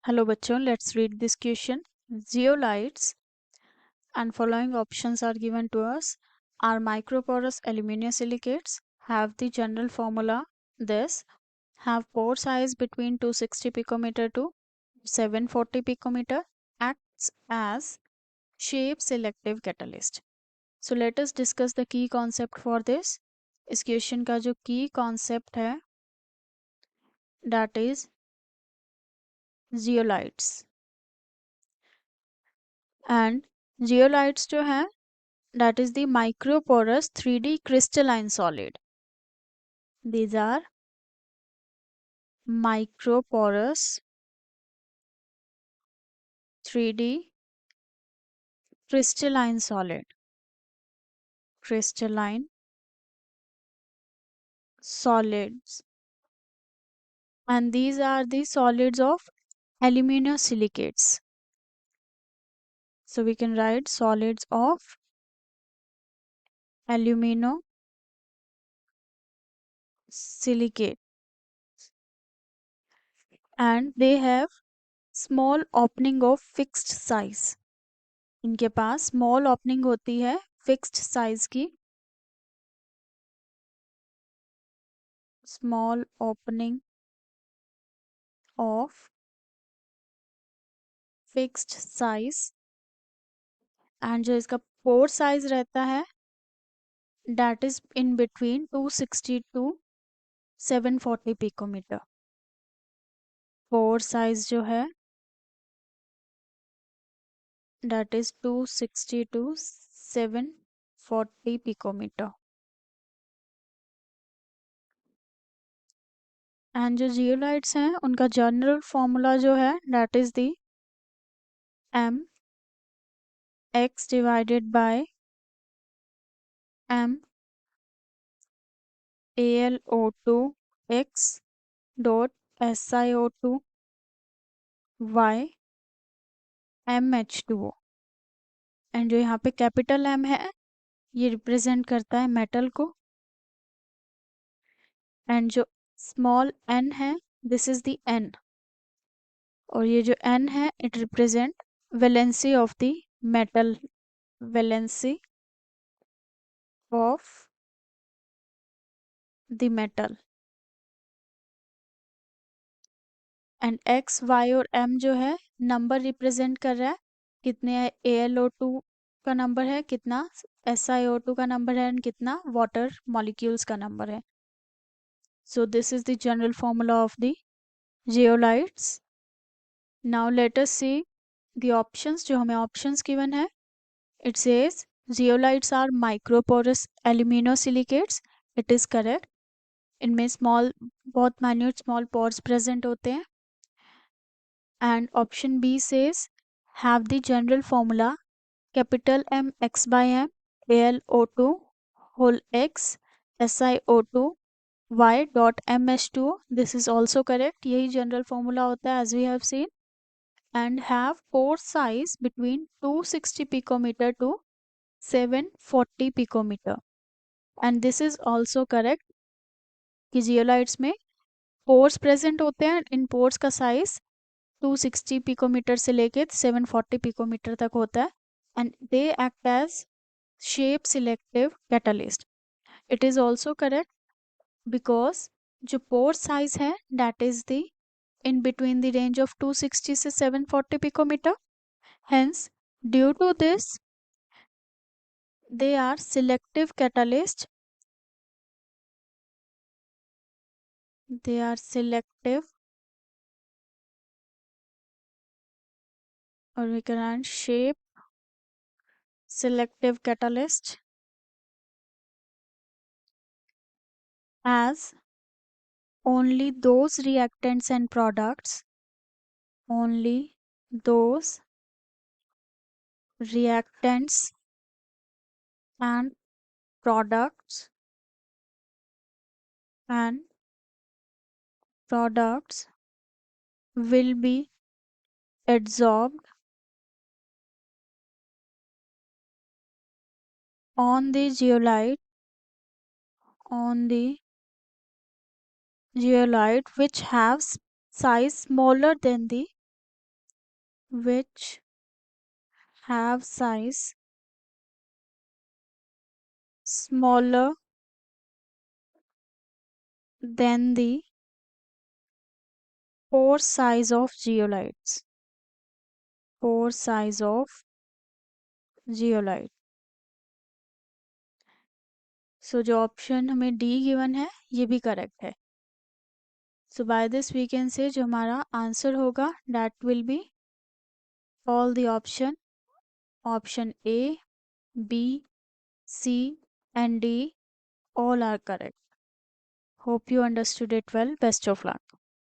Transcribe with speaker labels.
Speaker 1: Hello बच्चों, let's read this question. Zeolites and following options are given to us are microporous aluminosilicates, have the general formula this, have pore size between 260 picometer to 740 picometer, acts as shape selective catalyst. So let us discuss the key concept for this. इस question का जो की concept है that is zeolites. And zeolites जो है that is the microporous 3D crystalline solid. These are microporous 3D crystalline solid. Crystalline solids. And these are the solids of aluminosilicates. So we can write solids of aluminosilicate. And they have small opening of fixed size. इनके पास small opening होती है fixed size की. Small opening of fixed size. And जो इसका pore size रहता है that is in between 260 to 740 picometre. Pore size जो है that is 260 to 740 picometre. And जो जियोलाइट्स हैं उनका जनरल फॉर्मूला जो है that is the m x divided by m AlO2 x dot SiO2 y MH2O. And जो यहाँ पे कैपिटल M है ये रिप्रेजेंट करता है मेटल को. एंड जो स्मॉल n है दिस इज द n. और ये जो n है it represent valency of the metal. Valency of the metal. And x y और m जो है नंबर रिप्रेजेंट कर रहा है कितने AlO2 का नंबर है, कितना SiO2 का नंबर है एंड कितना वाटर मॉलिक्यूल्स का नंबर है. So this is the general formula of the zeolites. Now let us see the options. जो हमें options given है it says zeolites are microporous aluminosilicates. It is correct. इनमें small बहुत minute small pores present होते हैं. And option B says have the general formula capital M x by M AlO2 whole x SiO2 y dot MH2O. This is also correct. यही general formula होता है as we have seen. And have pore size between 260 picometer to 740 picometer. And this is also correct कि zeolites में pores present होते हैं. इन pores का size 260 picometre से लेके 740 पिकोमीटर तक होता है. And they act as shape selective catalyst. It is also correct because जो पोर साइज है that is the in between the range of 260 से 740 picometer. Hence, due to this, they are selective catalyst. They are selective, or we can add shape selective catalyst as only those reactants and products, only those reactants and products and products will be adsorbed on the zeolite, on the zeolite which have size smaller than the which have size smaller than the pore size of zeolites. Pore size of zeolite. सो जो option हमें D given है ये भी correct है. So by this we can say जो हमारा answer होगा that will be all the option A, B, C and D all are correct. Hope you understood it well. Best of luck.